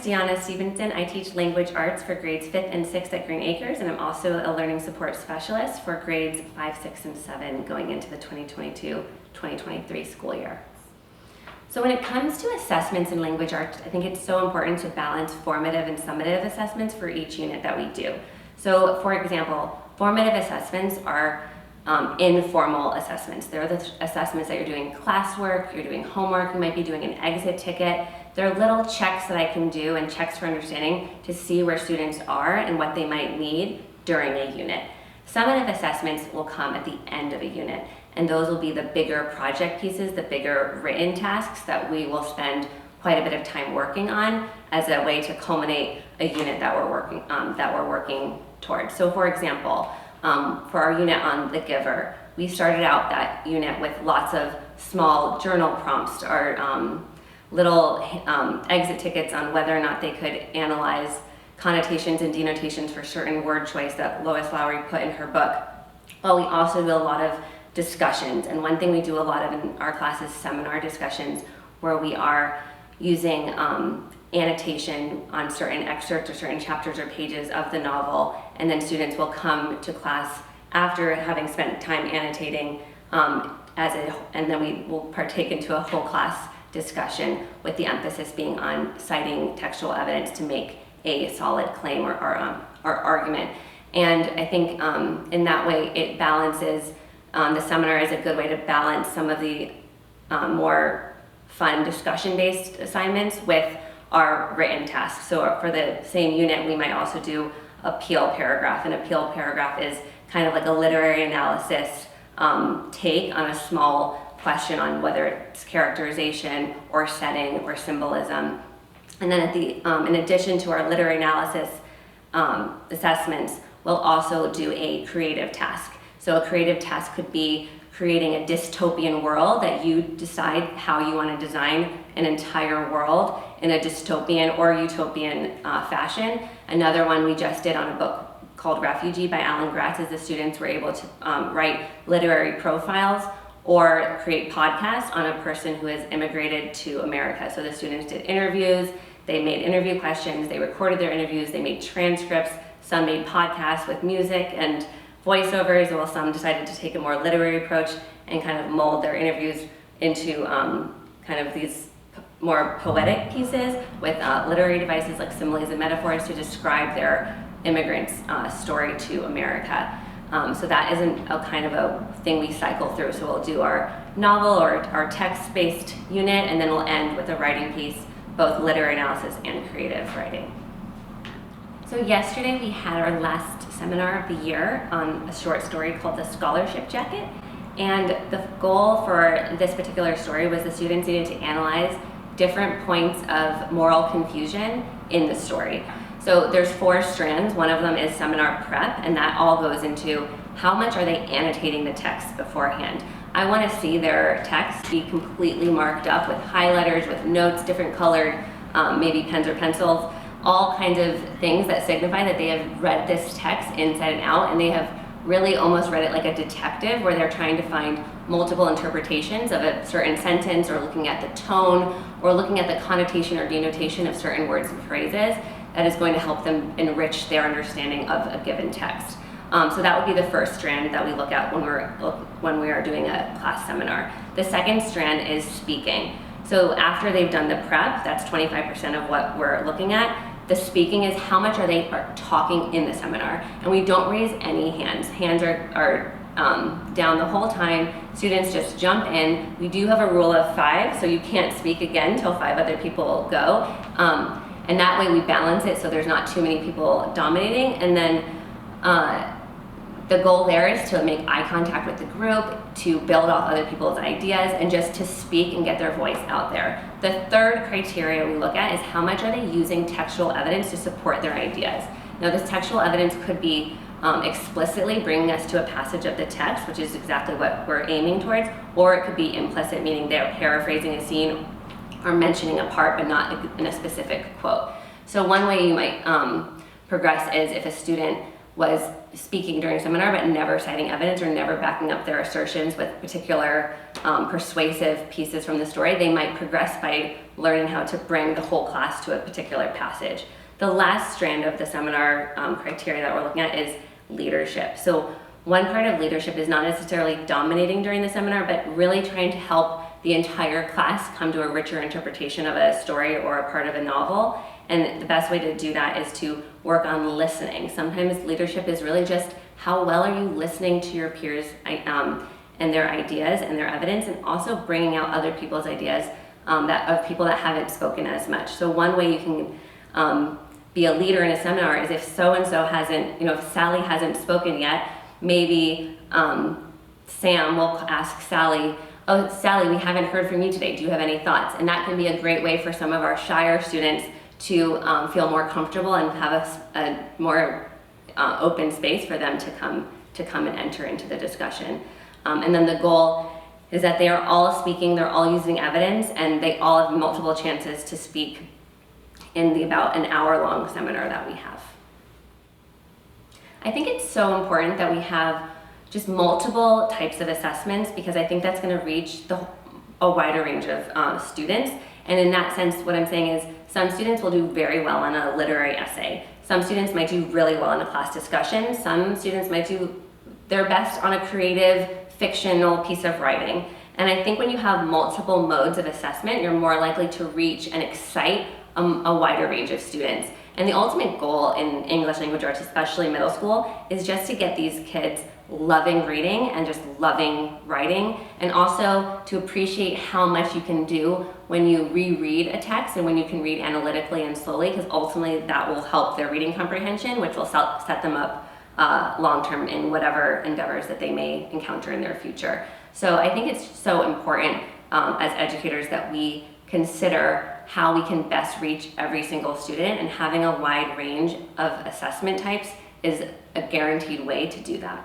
Christiana Stevenson. I teach language arts for grades 5th and 6th at Green Acres, and I'm also a learning support specialist for grades 5, 6, and 7 going into the 2022-2023 school year. So when it comes to assessments in language arts, I think it's so important to balance formative and summative assessments for each unit that we do. So for example, formative assessments are informal assessments. They're the assessments that you're doing classwork, you're doing homework, you might be doing an exit ticket. They're little checks that I can do and checks for understanding to see where students are and what they might need during a unit. Summative assessments will come at the end of a unit, and those will be the bigger project pieces, the bigger written tasks that we will spend quite a bit of time working on as a way to culminate a unit that we're working towards. So for example, for our unit on the giver, we started out that unit with lots of small journal prompts or little exit tickets on whether or not they could analyze connotations and denotations for certain word choice that Lois Lowry put in her book. Well, we also do a lot of discussions, and one thing we do a lot of in our class is seminar discussions where we are using annotation on certain excerpts or certain chapters or pages of the novel, and then students will come to class after having spent time annotating and then we will partake into a whole class discussion with the emphasis being on citing textual evidence to make a solid claim or argument. And I think in that way it balances, the seminar is a good way to balance some of the more fun discussion-based assignments with our written tasks. So for the same unit, we might also do appeal paragraph. An appeal paragraph is kind of like a literary analysis take on a small question on whether it's characterization or setting or symbolism. And then at the, in addition to our literary analysis assessments, we'll also do a creative task. So a creative task could be creating a dystopian world that you decide how you want to design an entire world in a dystopian or utopian fashion. Another one we just did on a book called Refugee by Alan Gratz is the students were able to write literary profiles or create podcasts on a person who has immigrated to America. So the students did interviews, they made interview questions, they recorded their interviews, they made transcripts, some made podcasts with music and voiceovers, while some decided to take a more literary approach and kind of mold their interviews into kind of these more poetic pieces with literary devices like similes and metaphors to describe their immigrant's story to America. So that isn't a kind of a thing we cycle through. So we'll do our novel or our text-based unit, and then we'll end with a writing piece, both literary analysis and creative writing. So yesterday we had our last seminar of the year on a short story called The Scholarship Jacket. And the goal for this particular story was the students needed to analyze different points of moral confusion in the story. So there's 4 strands. One of them is seminar prep, and that all goes into how much are they annotating the text beforehand. I want to see their text be completely marked up with highlighters, with notes, different colored, maybe pens or pencils, all kinds of things that signify that they have read this text inside and out, and they have really almost read it like a detective where they're trying to find multiple interpretations of a certain sentence, or looking at the tone, or looking at the connotation or denotation of certain words and phrases that is going to help them enrich their understanding of a given text. So that would be the first strand that we look at when we are doing a class seminar. The second strand is speaking. So after they've done the prep, that's 25% of what we're looking at. The speaking is how much are they talking in the seminar. And we don't raise any hands. Hands are down the whole time. Students just jump in. We do have a rule of 5, so you can't speak again until 5 other people go. And that way we balance it so there's not too many people dominating. And then the goal there is to make eye contact with the group, to build off other people's ideas, and just to speak and get their voice out there. The third criteria we look at is how much are they using textual evidence to support their ideas. Now this textual evidence could be explicitly bringing us to a passage of the text, which is exactly what we're aiming towards, or it could be implicit, meaning they're paraphrasing a scene or mentioning a part but not in a specific quote. So one way you might progress is if a student was speaking during a seminar but never citing evidence or never backing up their assertions with particular persuasive pieces from the story, they might progress by learning how to bring the whole class to a particular passage. The last strand of the seminar criteria that we're looking at is leadership. So one part of leadership is not necessarily dominating during the seminar, but really trying to help the entire class come to a richer interpretation of a story or a part of a novel. And the best way to do that is to work on listening. Sometimes leadership is really just how well are you listening to your peers and their ideas and their evidence, and also bringing out other people's ideas of people that haven't spoken as much. So one way you can be a leader in a seminar is if so-and-so hasn't, if Sally hasn't spoken yet, maybe Sam will ask Sally, "Oh, Sally, we haven't heard from you today. Do you have any thoughts?" And that can be a great way for some of our shyer students to feel more comfortable and have a more open space for them to come and enter into the discussion. And then the goal is that they are all speaking, they're all using evidence, and they all have multiple chances to speak in the about an hour-long seminar that we have. I think it's so important that we have just multiple types of assessments, because I think that's going to reach a wider range of students. And in that sense, what I'm saying is some students will do very well on a literary essay. Some students might do really well in a class discussion. Some students might do their best on a creative, fictional piece of writing. And I think when you have multiple modes of assessment, you're more likely to reach and excite a wider range of students. And the ultimate goal in English language arts, especially middle school, is just to get these kids loving reading and just loving writing, and also to appreciate how much you can do when you reread a text and when you can read analytically and slowly, because ultimately that will help their reading comprehension, which will set them up long-term in whatever endeavors that they may encounter in their future. So I think it's so important as educators that we consider how we can best reach every single student, and having a wide range of assessment types is a guaranteed way to do that.